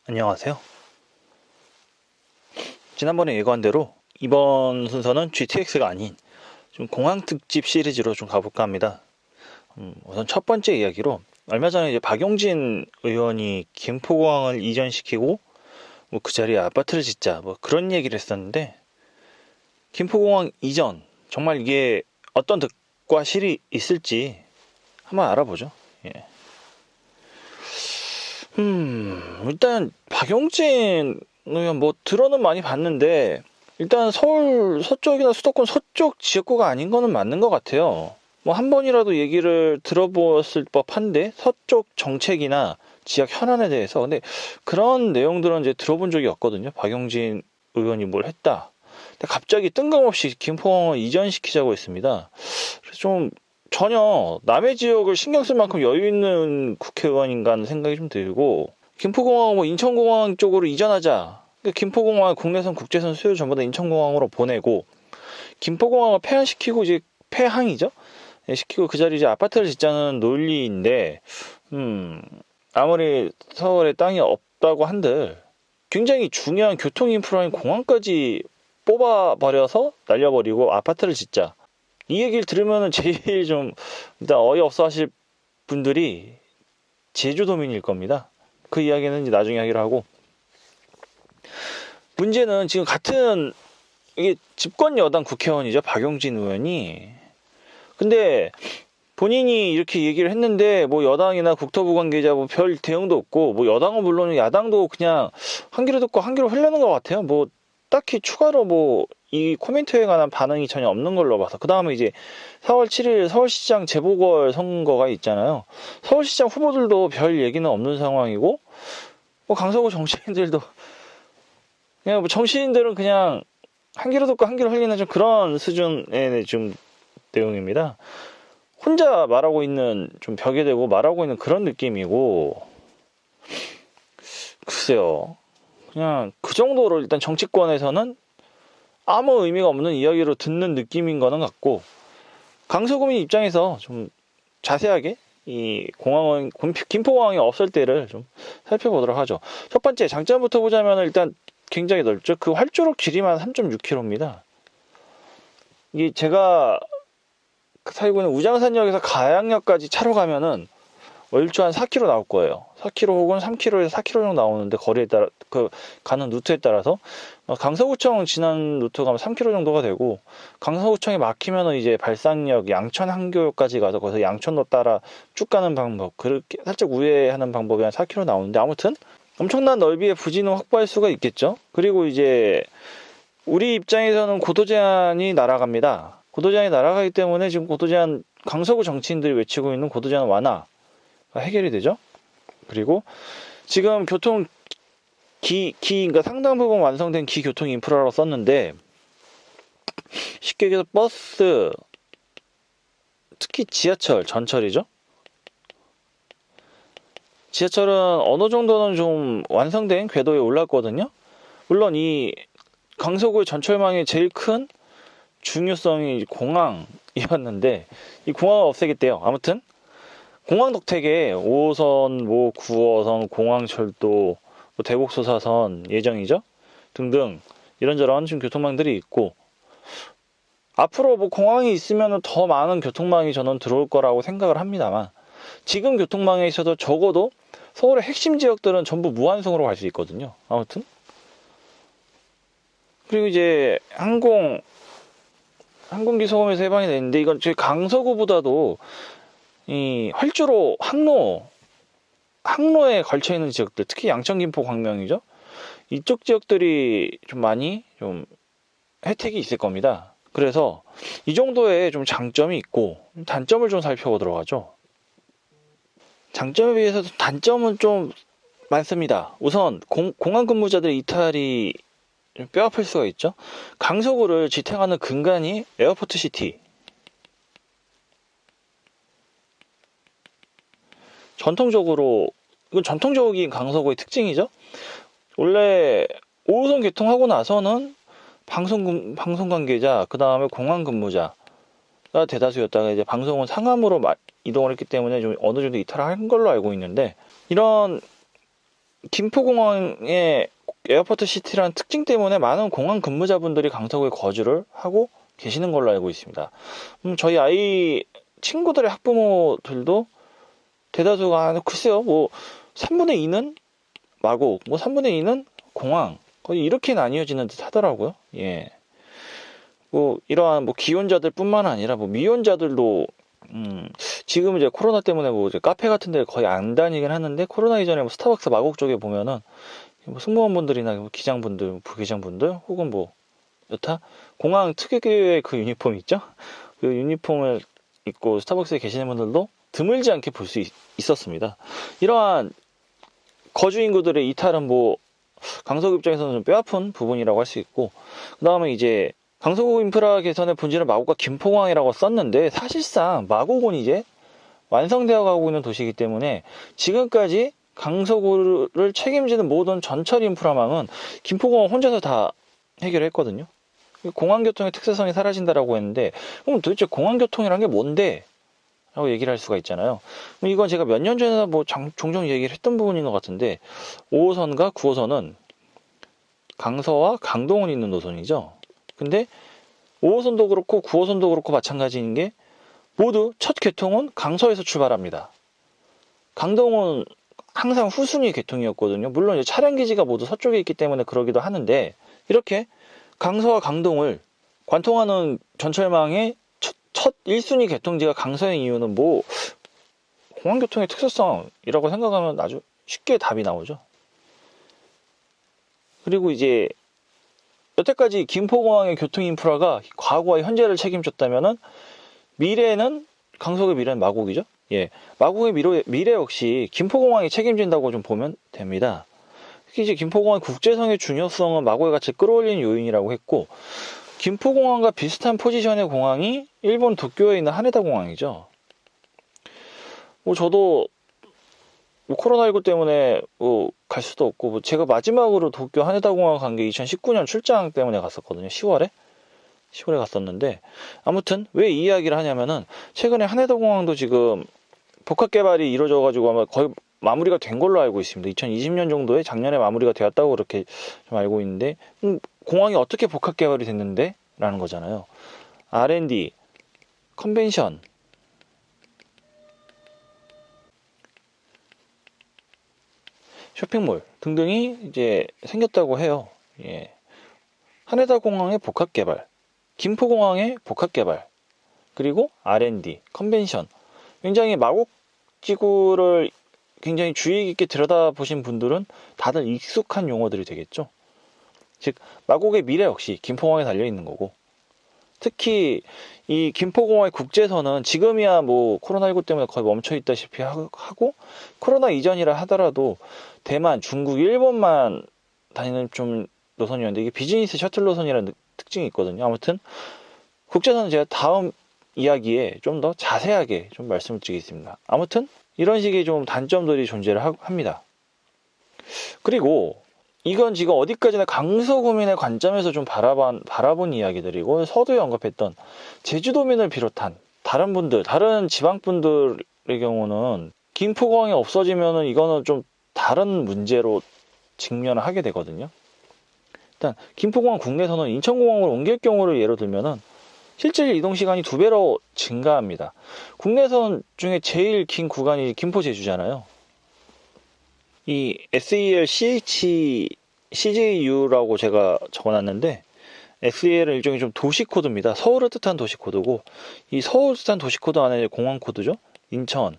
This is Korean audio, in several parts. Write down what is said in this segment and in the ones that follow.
안녕하세요. 지난번에 예고한 대로 이번 순서는 GTX가 아닌 좀 공항 특집 시리즈로 좀 가볼까 합니다. 우선 첫 번째 이야기로 얼마 전에 이제 박용진 의원이 김포공항을 이전시키고 뭐 그 자리에 아파트를 짓자 뭐 그런 얘기를 했었는데, 김포공항 이전 정말 이게 어떤 득과 실이 있을지 한번 알아보죠. 예. 일단 박용진 의원 뭐 들어는 많이 봤는데, 일단 서울 서쪽이나 수도권 서쪽 지역구가 아닌 거는 맞는 것 같아요. 뭐 한 번이라도 얘기를 들어보았을 법한데, 서쪽 정책이나 지역 현안에 대해서. 근데 그런 내용들은 이제 들어본 적이 없거든요. 박용진 의원이 뭘 했다. 근데 갑자기 뜬금없이 김포공항을 이전시키자고 했습니다. 그래서 좀 전혀 남의 지역을 신경 쓸 만큼 여유 있는 국회의원인가 하는 생각이 좀 들고, 김포공항 뭐 인천공항 쪽으로 이전하자. 김포공항 국내선 국제선 수요 전부 다 인천공항으로 보내고, 김포공항을 폐항시키고 이제 폐항이죠. 예, 시키고 그 자리에 이제 아파트를 짓자는 논리인데, 아무리 서울에 땅이 없다고 한들 굉장히 중요한 교통 인프라인 공항까지 뽑아버려서 날려버리고 아파트를 짓자. 이 얘기를 들으면 제일 좀 일단 어이없어 하실 분들이 제주도민일 겁니다. 그 이야기는 이제 나중에 하기로 하고, 문제는 지금 같은 이게 집권 여당 국회의원이죠. 박용진 의원이. 근데 본인이 이렇게 얘기를 했는데 뭐 여당이나 국토부 관계자 뭐 별 대응도 없고, 뭐 여당은 물론 야당도 그냥 한 귀로 듣고 한 귀로 흘려는 것 같아요. 뭐 딱히 추가로 뭐 이 코멘트에 관한 반응이 전혀 없는 걸로 봐서. 그 다음에 이제 4월 7일 서울시장 재보궐 선거가 있잖아요. 서울시장 후보들도 별 얘기는 없는 상황이고, 뭐 강서구 정치인들도 그냥 뭐 정치인들은 그냥 한 귀로 듣고 한 귀로 흘리는 좀 그런 수준의 좀 내용입니다. 혼자 말하고 있는, 좀 벽에 대고 말하고 있는 그런 느낌이고, 글쎄요. 그냥 그 정도로 일단 정치권에서는 아무 의미가 없는 이야기로 듣는 느낌인 거는 같고, 강서구민 입장에서 좀 자세하게 이 공항은, 김포공항이 없을 때를 좀 살펴보도록 하죠. 첫 번째 장점부터 보자면 일단 굉장히 넓죠. 그 활주로 길이만 3.6km입니다. 이게 제가 살고 있는 우장산역에서 가양역까지 차로 가면은 월주 한 4km 나올 거예요. 4km 혹은 3km에서 4km 정도 나오는데, 거리에 따라, 그 가는 루트에 따라서 강서구청 지난 루트 가면 3km 정도가 되고, 강서구청이 막히면 이제 발산역 양천 항교역까지 가서 거기서 양천로 따라 쭉 가는 방법, 그렇게 살짝 우회하는 방법이 한 4km 나오는데, 아무튼 엄청난 넓이의 부지는 확보할 수가 있겠죠. 그리고 이제 우리 입장에서는 고도 제한이 날아갑니다. 고도 제한이 날아가기 때문에 지금 고도 제한, 강서구 정치인들이 외치고 있는 고도 제한 완화 해결이 되죠. 그리고 지금 교통 그러니까 상당 부분 완성된 기교통 인프라로 썼는데, 쉽게 얘기해서 버스, 특히 지하철, 전철이죠. 지하철은 어느 정도는 좀 완성된 궤도에 올랐거든요. 물론 이 강서구의 전철망의 제일 큰 중요성이 공항이었는데, 이 공항을 없애겠대요. 아무튼 공항 덕택에 5호선, 뭐 9호선, 공항철도, 뭐 대곡소사선 예정이죠. 등등 이런저런 지금 교통망들이 있고, 앞으로 뭐 공항이 있으면 더 많은 교통망이 저는 들어올 거라고 생각을 합니다만, 지금 교통망에 있어도 적어도 서울의 핵심 지역들은 전부 무한성으로 갈 수 있거든요. 아무튼 그리고 이제 항공기 소음에서 해방이 되는데, 이건 저희 강서구보다도 이 활주로 항로에 걸쳐 있는 지역들, 특히 양천, 김포, 광명이죠. 이쪽 지역들이 좀 많이 좀 혜택이 있을 겁니다. 그래서 이 정도의 좀 장점이 있고, 단점을 좀 살펴보도록 하죠. 장점에 비해서도 단점은 좀 많습니다. 우선 공항 근무자들의 이탈이 좀 뼈아플 수가 있죠. 강서구를 지탱하는 근간이 에어포트 시티, 이건 전통적인 강서구의 특징이죠. 원래 5호선 개통하고 나서는 방송 관계자, 그 다음에 공항 근무자가 대다수였다가 이제 방송은 상암으로 이동을 했기 때문에 좀 어느 정도 이탈을 한 걸로 알고 있는데, 이런 김포공항의 에어포트 시티라는 특징 때문에 많은 공항 근무자분들이 강서구에 거주를 하고 계시는 걸로 알고 있습니다. 저희 아이 친구들의 학부모들도 대다수가 글쎄요, 뭐 3분의 2는 마곡, 뭐 3분의 2는 공항, 거의 이렇게 나뉘어지는 듯 하더라고요. 예. 뭐 이러한 뭐 기혼자들뿐만 아니라 뭐 미혼자들도 지금 이제 코로나 때문에 뭐 이제 카페 같은 데 거의 안 다니긴 하는데, 코로나 이전에 뭐 스타벅스 마곡 쪽에 보면은 뭐 승무원분들이나 뭐 기장분들, 부기장분들, 혹은 뭐 여타 공항 특유의 그 유니폼 있죠? 그 유니폼을 입고 스타벅스에 계시는 분들도 드물지 않게 볼 수 있었습니다. 이러한 거주 인구들의 이탈은 뭐 강서구 입장에서는 좀 뼈아픈 부분이라고 할 수 있고, 그 다음에 이제 강서구 인프라 개선의 본질은 마곡과 김포공항이라고 썼는데, 사실상 마곡은 이제 완성되어 가고 있는 도시이기 때문에 지금까지 강서구를 책임지는 모든 전철 인프라망은 김포공항 혼자서 다 해결했거든요. 공항교통의 특수성이 사라진다라고 했는데, 그럼 도대체 공항교통이란 게 뭔데? 라고 얘기를 할 수가 있잖아요. 이건 제가 몇 년 전에 뭐 종종 얘기를 했던 부분인 것 같은데, 5호선과 9호선은 강서와 강동은 있는 노선이죠. 근데 5호선도 그렇고 9호선도 그렇고 마찬가지인 게, 모두 첫 개통은 강서에서 출발합니다. 강동은 항상 후순위 개통이었거든요. 물론 이제 차량 기지가 모두 서쪽에 있기 때문에 그러기도 하는데, 이렇게 강서와 강동을 관통하는 전철망의 첫 1순위 개통지가 강서인 이유는 뭐 공항교통의 특수성이라고 생각하면 아주 쉽게 답이 나오죠. 그리고 이제 여태까지 김포공항의 교통 인프라가 과거와 현재를 책임졌다면은, 미래는 강서구의 미래는 마곡이죠. 예, 마곡의 미래 역시 김포공항이 책임진다고 좀 보면 됩니다. 특히 이제 김포공항 국제성의 중요성은 마곡에 같이 끌어올리는 요인이라고 했고, 김포공항과 비슷한 포지션의 공항이 일본 도쿄에 있는 하네다 공항이죠. 뭐 저도 뭐 코로나19 때문에 뭐 갈 수도 없고, 뭐 제가 마지막으로 도쿄 하네다 공항 간 게 2019년 출장 때문에 갔었거든요. 10월에 갔었는데, 아무튼 왜 이 이야기를 하냐면은, 최근에 하네다 공항도 지금 복합 개발이 이루어져 가지고 아마 거의 마무리가 된 걸로 알고 있습니다. 2020년 정도에 작년에 마무리가 되었다고 그렇게 좀 알고 있는데, 공항이 어떻게 복합 개발이 됐는데? 라는 거잖아요. R&D, 컨벤션, 쇼핑몰 등등이 이제 생겼다고 해요. 예. 하네다 공항의 복합 개발, 김포공항의 복합 개발, 그리고 R&D, 컨벤션. 굉장히 마곡 지구를 굉장히 주의 깊게 들여다보신 분들은 다들 익숙한 용어들이 되겠죠. 즉 마곡의 미래 역시 김포공항에 달려있는 거고, 특히 이 김포공항의 국제선은 지금이야 뭐 코로나19 때문에 거의 멈춰있다시피 하고, 코로나 이전이라 하더라도 대만, 중국, 일본만 다니는 좀 노선이었는데, 이게 비즈니스 셔틀 노선이라는 특징이 있거든요. 아무튼 국제선은 제가 다음 이야기에 좀 더 자세하게 좀 말씀을 드리겠습니다. 아무튼 이런 식의 좀 단점들이 존재를 합니다. 그리고 이건 지금 어디까지나 강서구민의 관점에서 좀 바라본 이야기들이고, 서두에 언급했던 제주도민을 비롯한 다른 분들, 다른 지방분들의 경우는 김포공항이 없어지면은 이거는 좀 다른 문제로 직면을 하게 되거든요. 일단 김포공항 국내선은 인천공항으로 옮길 경우를 예로 들면은 실질 이동 시간이 2배로 증가합니다. 국내선 중에 제일 긴 구간이 김포 제주잖아요. 이 SEL CJU라고 제가 적어놨는데, SEL은 일종의 좀 도시 코드입니다. 서울을 뜻한 도시 코드고, 이 서울 뜻한 도시 코드 안에 공항 코드죠. 인천,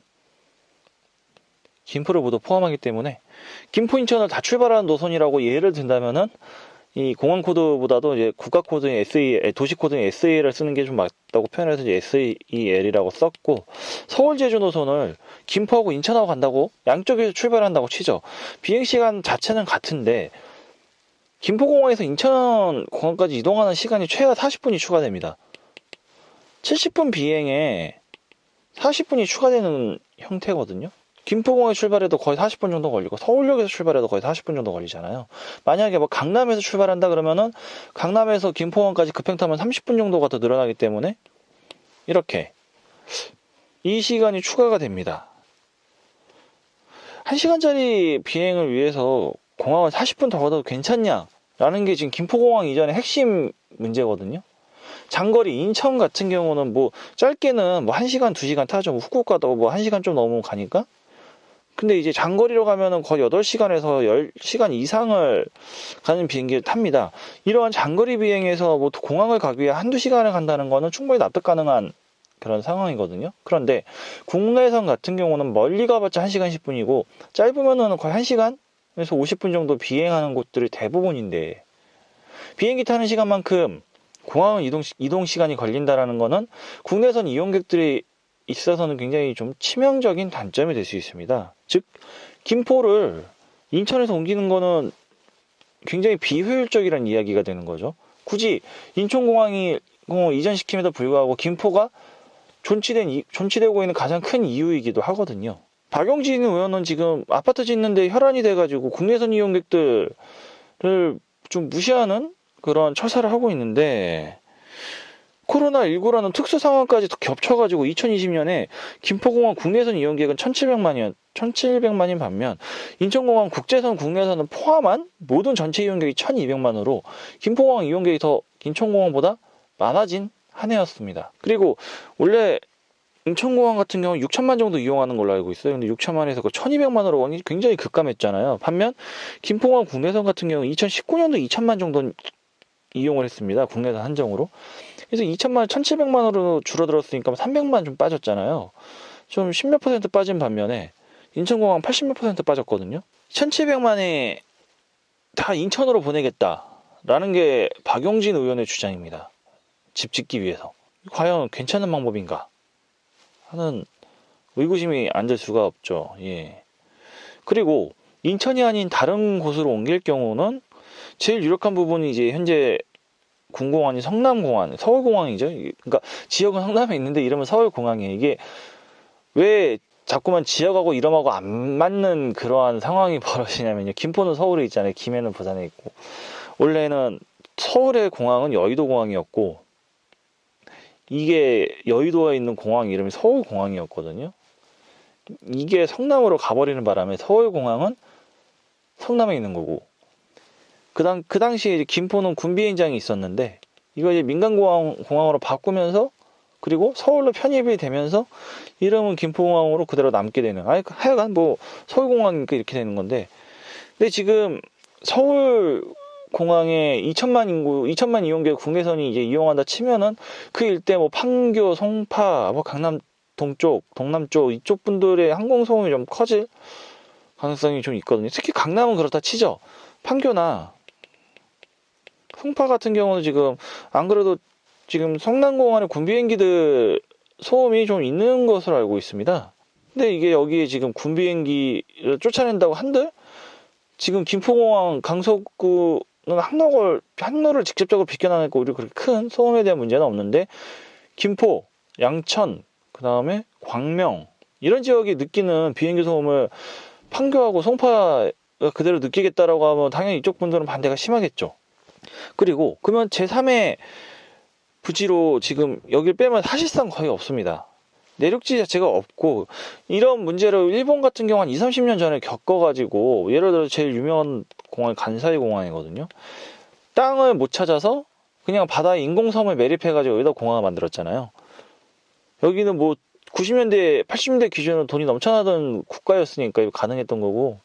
김포를 모두 포함하기 때문에 김포 인천을 다 출발하는 노선이라고 예를 든다면은, 이 공항 코드보다도 이제 국가 코드인 SEL, 도시 코드인 SEL을 쓰는 게 좀 맞다고 표현해서 이제 SEL이라고 썼고, 서울 제주 노선을 김포하고 인천하고 간다고 양쪽에서 출발한다고 치죠. 비행 시간 자체는 같은데 김포공항에서 인천공항까지 이동하는 시간이 최하 40분이 추가됩니다. 70분 비행에 40분이 추가되는 형태거든요. 김포공항에 출발해도 거의 40분 정도 걸리고, 서울역에서 출발해도 거의 40분 정도 걸리잖아요. 만약에 뭐 강남에서 출발한다 그러면은 강남에서 김포공항까지 급행 타면 30분 정도가 더 늘어나기 때문에 이렇게 이 시간이 추가가 됩니다. 1시간짜리 비행을 위해서 공항을 40분 더 가도 괜찮냐라는 게 지금 김포공항 이전의 핵심 문제거든요. 장거리 인천 같은 경우는 뭐 짧게는 뭐 1시간, 2시간 타죠. 뭐 후쿠오카도 뭐 1시간 좀 넘으면 가니까. 근데 이제 장거리로 가면은 거의 8시간에서 10시간 이상을 가는 비행기를 탑니다. 이러한 장거리 비행에서 뭐 공항을 가기 위해 한두 시간을 간다는 거는 충분히 납득 가능한 그런 상황이거든요. 그런데 국내선 같은 경우는 멀리 가봤자 1시간 10분이고 짧으면은 거의 1시간에서 50분 정도 비행하는 곳들이 대부분인데 비행기 타는 시간만큼 공항 이동 시간이 걸린다라는 거는 국내선 이용객들이 있어서는 굉장히 좀 치명적인 단점이 될 수 있습니다. 즉 김포를 인천에서 옮기는 거는 굉장히 비효율적이라는 이야기가 되는 거죠. 굳이 인천공항이 이전시킴에도 불구하고 김포가 존치되고 있는 가장 큰 이유이기도 하거든요. 박용진 의원은 지금 아파트 짓는데 혈안이 돼가지고 국내선 이용객들을 좀 무시하는 그런 처사를 하고 있는데 코로나19라는 특수 상황까지 겹쳐가지고 2020년에 김포공항 국내선 이용객은 1,700만인 반면 인천공항 국제선 국내선은 포함한 모든 전체 이용객이 1,200만으로 김포공항 이용객이 더 인천공항보다 많아진 한 해였습니다. 그리고 원래 인천공항 같은 경우는 6천만 정도 이용하는 걸로 알고 있어요. 근데 6천만에서 그 1,200만으로 굉장히 급감했잖아요. 반면 김포공항 국내선 같은 경우는 2019년도 2천만 정도 이용을 했습니다. 국내선 한정으로. 그래서 2천만 1,700만으로 줄어들었으니까 300만 좀 빠졌잖아요. 좀 10몇 % 빠진 반면에 인천공항 80몇 % 빠졌거든요. 1,700만에 다 인천으로 보내겠다라는 게 박용진 의원의 주장입니다. 집 짓기 위해서. 과연 괜찮은 방법인가 하는 의구심이 안 들 수가 없죠. 예. 그리고 인천이 아닌 다른 곳으로 옮길 경우는 제일 유력한 부분이 이제 현재 군공항이 성남공항, 서울공항이죠. 그러니까 지역은 성남에 있는데 이름은 서울공항이에요. 이게 왜 자꾸만 지역하고 이름하고 안 맞는 그러한 상황이 벌어지냐면요. 김포는 서울에 있잖아요. 김해는 부산에 있고. 원래는 서울의 공항은 여의도공항이었고 이게 여의도에 있는 공항 이름이 서울공항이었거든요. 이게 성남으로 가버리는 바람에 서울공항은 성남에 있는 거고 그 당시에 이제 김포는 군비행장이 있었는데 이거 이제 민간공항으로 바꾸면서 그리고 서울로 편입이 되면서 이름은 김포공항으로 그대로 남게 되는 하여간 뭐 서울공항이니까 이렇게 되는 건데 근데 지금 서울공항에 2천만 이용객 국내선이 이제 이용한다 치면은 그 일대 뭐 판교, 송파, 뭐 강남 동쪽, 동남쪽 이쪽 분들의 항공소음이 좀 커질 가능성이 좀 있거든요. 특히 강남은 그렇다 치죠. 판교나 송파 같은 경우는 지금 안 그래도 지금 성남공항에 군비행기들 소음이 좀 있는 것으로 알고 있습니다. 근데 이게 여기에 지금 군비행기를 쫓아낸다고 한들 지금 김포공항 강서구는 항로를 직접적으로 비껴나니까 오히려 그렇게 큰 소음에 대한 문제는 없는데 김포, 양천, 그 다음에 광명 이런 지역이 느끼는 비행기 소음을 판교하고 송파가 그대로 느끼겠다라고 하면 당연히 이쪽 분들은 반대가 심하겠죠. 그리고 그러면 제3의 부지로 지금 여길 빼면 사실상 거의 없습니다. 내륙지 자체가 없고 이런 문제를 일본 같은 경우 한 20, 30년 전에 겪어가지고 예를 들어 제일 유명한 공항이 간사이 공항이거든요. 땅을 못 찾아서 그냥 바다에 인공섬을 매립해가지고 여기다 공항을 만들었잖아요. 여기는 뭐 90년대, 80년대 기준으로 돈이 넘쳐나던 국가였으니까 이거 가능했던 거고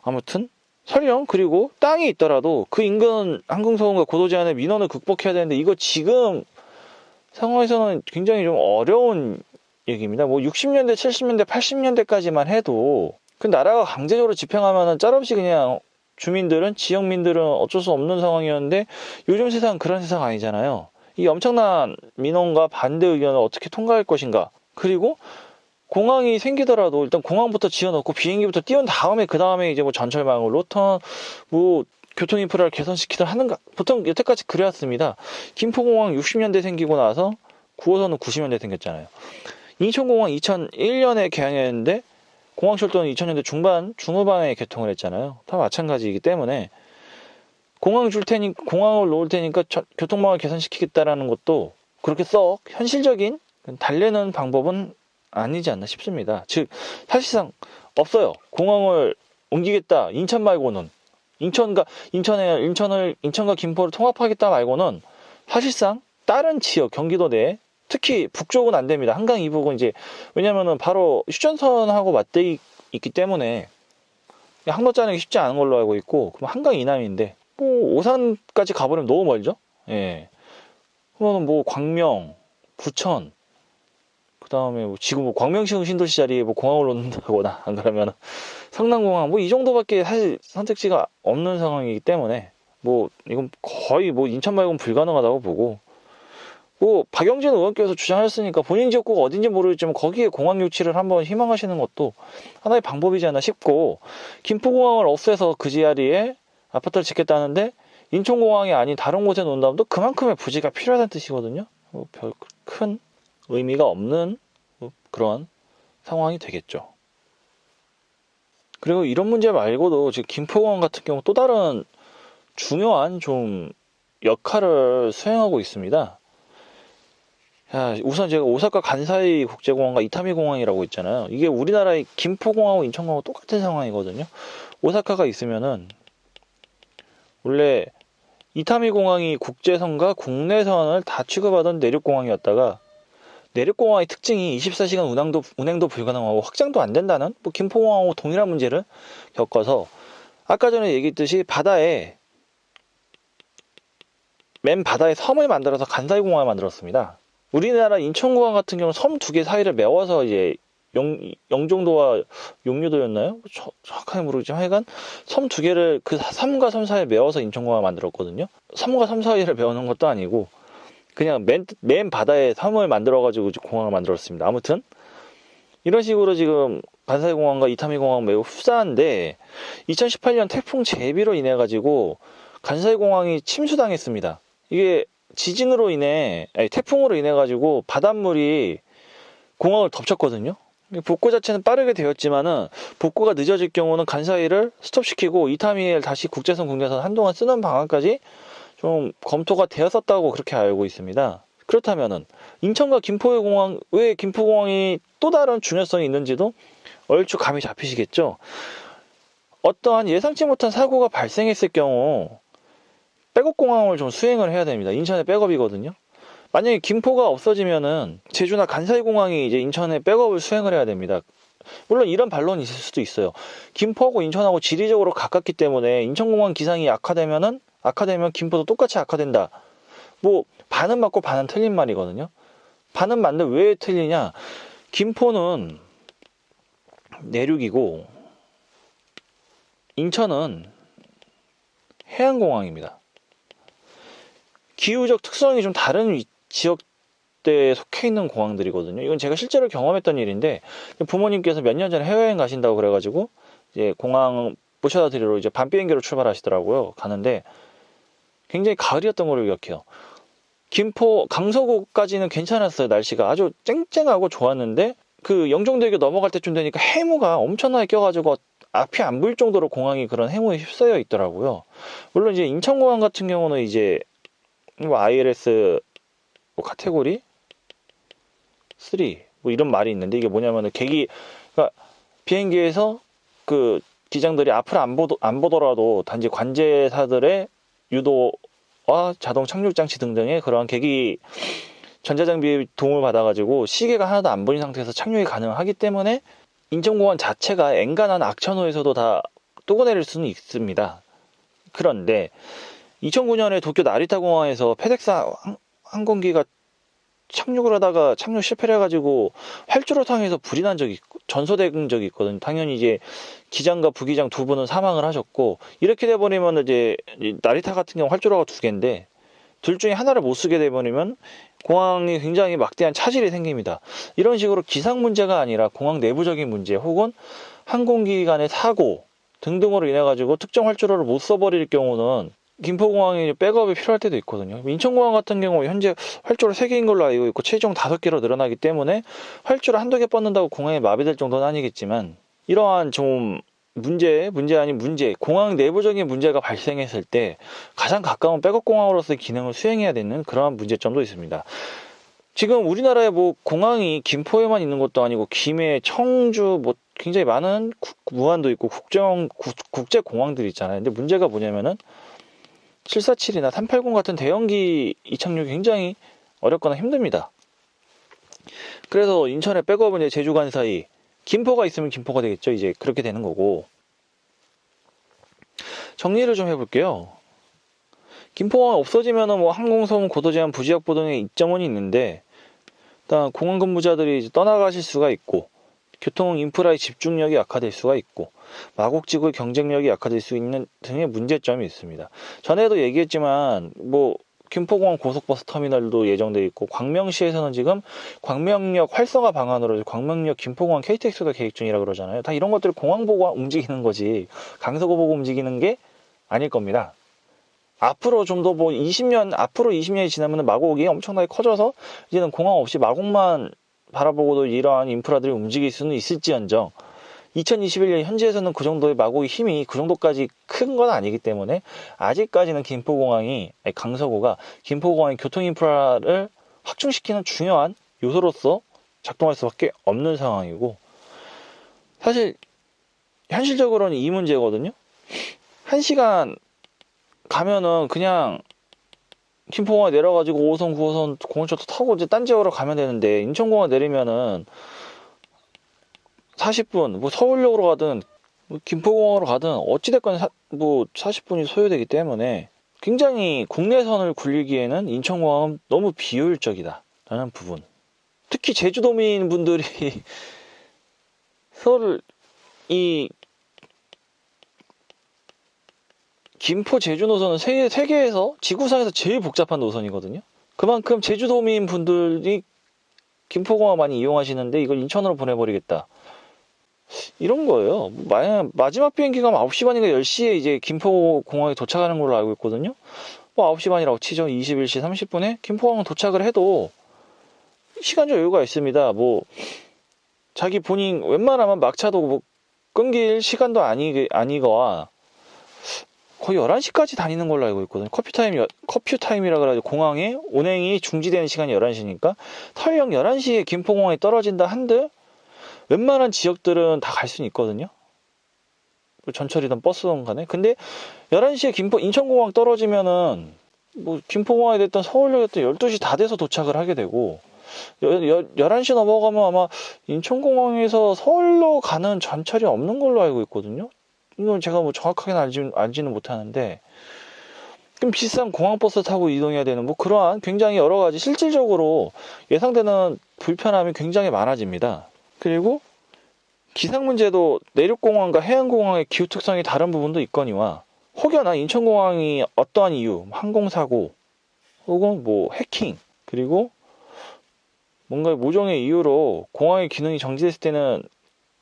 아무튼 설령 그리고 땅이 있더라도 그 인근 항공소음과 고도 제한의 민원을 극복해야 되는데 이거 지금 상황에서는 굉장히 좀 어려운 얘기입니다. 뭐 60년대, 70년대, 80년대까지만 해도 그 나라가 강제적으로 집행하면은 짤없이 그냥 주민들은 지역민들은 어쩔 수 없는 상황이었는데 요즘 세상은 그런 세상 아니잖아요. 이 엄청난 민원과 반대 의견을 어떻게 통과할 것인가. 그리고 공항이 생기더라도 일단 공항부터 지어놓고 비행기부터 띄운 다음에 그 다음에 이제 뭐 전철망을 로턴 뭐 교통 인프라를 개선시키든 하는가 보통 여태까지 그래왔습니다. 김포공항 60년대 생기고 나서 9호선은 90년대 생겼잖아요. 인천공항 2001년에 개항했는데 공항철도는 2000년대 중후반에 개통을 했잖아요. 다 마찬가지이기 때문에 공항을 놓을 테니까 교통망을 개선시키겠다라는 것도 그렇게 썩 현실적인 달래는 방법은 아니지 않나 싶습니다. 즉 사실상 없어요. 공항을 옮기겠다. 인천 말고는. 인천과 김포를 통합하겠다 말고는 사실상 다른 지역, 경기도 내 특히 북쪽은 안 됩니다. 한강 이북은 이제, 왜냐면은 바로 휴전선하고 맞대 있기 때문에 항로 짜는 게 쉽지 않은 걸로 알고 있고, 그럼 한강 이남인데, 뭐, 오산까지 가버리면 너무 멀죠? 예. 그러면 뭐, 광명, 부천, 그 다음에 뭐 지금 뭐 광명시 신도시 자리에 뭐 공항을 놓는다거나, 안 그러면 성남공항, 뭐 이 정도밖에 사실 선택지가 없는 상황이기 때문에, 뭐, 이건 거의 뭐 인천 말고는 불가능하다고 보고, 뭐 박영진 의원께서 주장하셨으니까 본인 지역구가 어딘지 모르겠지만 거기에 공항 유치를 한번 희망하시는 것도 하나의 방법이지 않나 싶고, 김포공항을 없애서 그 자리에 아파트를 짓겠다는데 인천공항이 아닌 다른 곳에 놓는다면 또 그만큼의 부지가 필요하다는 뜻이거든요. 별 큰 의미가 없는 그런 상황이 되겠죠. 그리고 이런 문제 말고도 지금 김포공항 같은 경우 또 다른 중요한 좀 역할을 수행하고 있습니다. 자, 우선 제가 오사카 간사이 국제공항과 이타미 공항이라고 있잖아요. 이게 우리나라의 김포공항하고 인천공항하고 똑같은 상황이거든요. 오사카가 있으면은 원래 이타미 공항이 국제선과 국내선을 다 취급하던 내륙공항이었다가, 내륙공항의 특징이 24시간 운행도 불가능하고 확장도 안 된다는 뭐 김포공항하고 동일한 문제를 겪어서, 아까 전에 얘기했듯이 맨 바다에 섬을 만들어서 간사이 공항을 만들었습니다. 우리나라 인천공항 같은 경우는 섬 두 개 사이를 메워서 이제 영종도와 용류도였나요? 정확하게 모르겠지만 하여간 섬 두 개를 그 섬과 섬 사이에 메워서 인천공항을 만들었거든요. 섬과 섬 사이를 메우는 것도 아니고 그냥 맨 바다에 섬을 만들어가지고 공항을 만들었습니다. 아무튼 이런 식으로 지금 간사이공항과 이타미공항은 매우 흡사한데, 2018년 태풍 제비로 인해 가지고 간사이공항이 침수당했습니다. 이게 태풍으로 인해 가지고 바닷물이 공항을 덮쳤거든요. 복구 자체는 빠르게 되었지만은 복구가 늦어질 경우는 간사이를 스톱시키고 이타미를 다시 국제선 국내선 한동안 쓰는 방안까지 좀 검토가 되었었다고 그렇게 알고 있습니다. 그렇다면은 인천과 김포의 공항, 왜 김포공항이 또 다른 중요성이 있는지도 얼추 감이 잡히시겠죠. 어떠한 예상치 못한 사고가 발생했을 경우 백업 공항을 좀 수행을 해야 됩니다. 인천의 백업이거든요. 만약에 김포가 없어지면은 제주나 간사이 공항이 이제 인천의 백업을 수행을 해야 됩니다. 물론 이런 반론이 있을 수도 있어요. 김포하고 인천하고 지리적으로 가깝기 때문에 인천공항 기상이 악화되면 김포도 똑같이 악화된다. 뭐 반은 맞고 반은 틀린 말이거든요. 반은 맞는데 왜 틀리냐? 김포는 내륙이고 인천은 해안공항입니다. 기후적 특성이 좀 다른 지역대에 속해 있는 공항들이거든요. 이건 제가 실제로 경험했던 일인데, 부모님께서 몇 년 전에 해외여행 가신다고 그래가지고 이제 공항 모셔다 드리러 이제 밤 비행기로 출발하시더라고요. 가는데 굉장히 가을이었던 걸로 기억해요. 김포 강서구까지는 괜찮았어요. 날씨가 아주 쨍쨍하고 좋았는데 그 영종대교 넘어갈 때쯤 되니까 해무가 엄청나게 껴가지고 앞이 안 보일 정도로 공항이 그런 해무에 휩싸여 있더라고요. 물론 이제 인천공항 같은 경우는 이제 뭐 ILS 뭐 카테고리 3 뭐 이런 말이 있는데, 이게 뭐냐면은 그러니까 비행기에서 그 기장들이 앞을 안 보더라도 단지 관제사들의 유도와 자동 착륙 장치 등등의 그러한 계기 전자장비의 도움을 받아가지고 시계가 하나도 안 보인 상태에서 착륙이 가능하기 때문에 인천공항 자체가 엔간한 악천후에서도 다 뚫어내릴 수는 있습니다. 그런데 2009년에 도쿄 나리타 공항에서 페덱스 항공기가 착륙을 하다가 착륙 실패를 해가지고 활주로 상에서 불이 난 적이 전소된 적이 있거든요. 당연히 이제 기장과 부기장 두 분은 사망을 하셨고, 이렇게 돼버리면 이제 나리타 같은 경우 활주로가 두 개인데 둘 중에 하나를 못 쓰게 돼버리면 공항이 굉장히 막대한 차질이 생깁니다. 이런 식으로 기상 문제가 아니라 공항 내부적인 문제 혹은 항공기 간의 사고 등등으로 인해 가지고 특정 활주로를 못 써버릴 경우는 김포공항이 백업이 필요할 때도 있거든요. 인천공항 같은 경우 현재 활주로 3개인 걸로 알고 있고 최종 5개로 늘어나기 때문에 활주로 한두 개 뻗는다고 공항이 마비될 정도는 아니겠지만, 이러한 좀 문제 아닌 문제, 공항 내부적인 문제가 발생했을 때 가장 가까운 백업 공항으로서의 기능을 수행해야 되는 그러한 문제점도 있습니다. 지금 우리나라에 뭐 공항이 김포에만 있는 것도 아니고 김해, 청주, 뭐 굉장히 많은 무안도 있고 국제공항들이 있잖아요. 근데 문제가 뭐냐면은 747이나 380 같은 대형기 이착륙이 굉장히 어렵거나 힘듭니다. 그래서 인천의 백업은 이제 제주 간사이, 김포가 있으면 김포가 되겠죠. 이제 그렇게 되는 거고. 정리를 좀 해볼게요. 김포공항 없어지면은 뭐 항공소음 고도 제한 부지역보 등의 입점원이 있는데, 일단 공항 근무자들이 이제 떠나가실 수가 있고, 교통 인프라의 집중력이 약화될 수가 있고, 마곡지구의 경쟁력이 약화될 수 있는 등의 문제점이 있습니다. 전에도 얘기했지만 뭐 김포공항 고속버스 터미널도 예정돼 있고, 광명시에서는 지금 광명역 활성화 방안으로 광명역 김포공항 KTX도 계획 중이라 그러잖아요. 다 이런 것들이 공항 보고 움직이는 거지 강서구 보고 움직이는 게 아닐 겁니다. 앞으로 좀 더 뭐 20년, 앞으로 20년이 지나면 마곡이 엄청나게 커져서 이제는 공항 없이 마곡만 바라보고도 이러한 인프라들이 움직일 수는 있을지언정, 2021년 현재에서는 그 정도의 마곡의 힘이 그 정도까지 큰 건 아니기 때문에 아직까지는 강서구가 김포공항의 교통 인프라를 확충시키는 중요한 요소로서 작동할 수밖에 없는 상황이고, 사실 현실적으로는 이 문제거든요. 1시간 가면은 그냥 김포공항 내려가지고 5호선, 9호선 공원차도 타고 이제 딴 지역으로 가면 되는데, 인천공항 내리면은 40분, 뭐 서울역으로 가든 뭐 김포공항으로 가든 어찌됐건 뭐 40분이 소요되기 때문에 굉장히 국내선을 굴리기에는 인천공항은 너무 비효율적이다 라는 부분. 특히 제주도민 분들이 서울 이 김포 제주 노선은 세계에서 지구상에서 제일 복잡한 노선이거든요. 그만큼 제주도민 분들이 김포공항 많이 이용하시는데 이걸 인천으로 보내버리겠다, 이런 거예요. 마지막 비행기가 9시 반인가 10시에 이제 김포공항에 도착하는 걸로 알고 있거든요. 뭐 9시 반이라고 치죠. 21시 30분에 김포공항 도착을 해도 시간적 여유가 있습니다. 뭐 자기 본인 웬만하면 막차도 뭐 끊길 시간도 아니거나 거의 11시까지 다니는 걸로 알고 있거든요. 커피 타임이라 그래가지고 공항에 운행이 중지되는 시간이 11시니까 설령 11시에 김포공항에 떨어진다 한들 웬만한 지역들은 다 갈 수는 있거든요. 전철이든 버스든 간에. 근데 11시에 인천공항 떨어지면은 뭐 김포공항에 됐든 서울역에 됐든 12시 다 돼서 도착을 하게 되고, 11시 넘어가면 아마 인천공항에서 서울로 가는 전철이 없는 걸로 알고 있거든요. 이건 제가 뭐 정확하게는 알지는 못하는데, 그럼 비싼 공항버스 타고 이동해야 되는 뭐 그러한 굉장히 여러 가지 실질적으로 예상되는 불편함이 굉장히 많아집니다. 그리고 기상 문제도 내륙공항과 해안공항의 기후 특성이 다른 부분도 있거니와, 혹여나 인천공항이 어떠한 이유, 항공사고 혹은 뭐 해킹, 그리고 뭔가 모종의 이유로 공항의 기능이 정지됐을 때는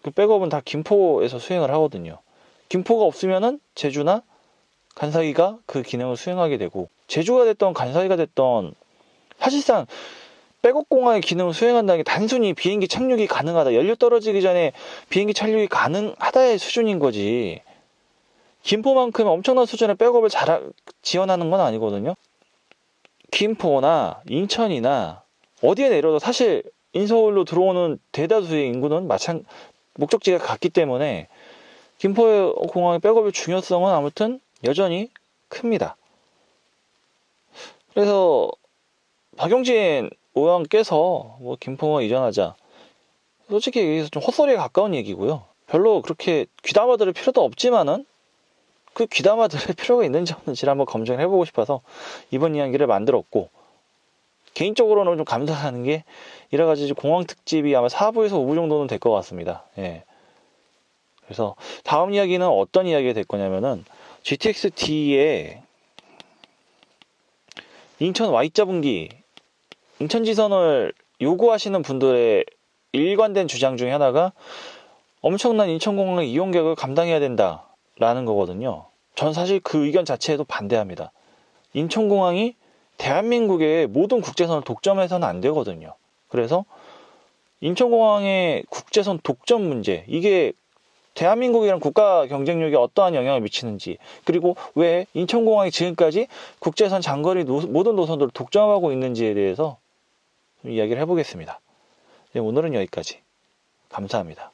그 백업은 다 김포에서 수행을 하거든요. 김포가 없으면은 제주나 간사이가 그 기능을 수행하게 되고, 제주가 됐던 간사이가 됐던 사실상 백업공항의 기능을 수행한다는 게 단순히 비행기 착륙이 가능하다, 연료 떨어지기 전에 비행기 착륙이 가능하다의 수준인 거지, 김포만큼 엄청난 수준의 백업을 지원하는 건 아니거든요. 김포나 인천이나 어디에 내려도 사실 인서울로 들어오는 대다수의 인구는 목적지가 같기 때문에 김포공항의 백업의 중요성은 아무튼 여전히 큽니다. 그래서 박용진 의원께서 뭐 김포공항 이전하자, 솔직히 얘기해서 좀 헛소리에 가까운 얘기고요. 별로 그렇게 귀담아 들을 필요도 없지만은 그 귀담아 들을 필요가 있는지 없는지를 한번 검증을 해보고 싶어서 이번 이야기를 만들었고, 개인적으로는 좀 감사하는 게 이래가지고 공항 특집이 아마 4부에서 5부 정도는 될 것 같습니다. 예. 그래서 다음 이야기는 어떤 이야기가 될 거냐면은 GTX-D의 인천 Y자분기 인천지선을 요구하시는 분들의 일관된 주장 중에 하나가 엄청난 인천공항의 이용객을 감당해야 된다라는 거거든요. 전 사실 그 의견 자체에도 반대합니다. 인천공항이 대한민국의 모든 국제선을 독점해서는 안 되거든요. 그래서 인천공항의 국제선 독점 문제, 이게 대한민국이란 국가 경쟁력에 어떠한 영향을 미치는지, 그리고 왜 인천공항이 지금까지 국제선 장거리 모든 노선들을 독점하고 있는지에 대해서 좀 이야기를 해보겠습니다. 오늘은 여기까지. 감사합니다.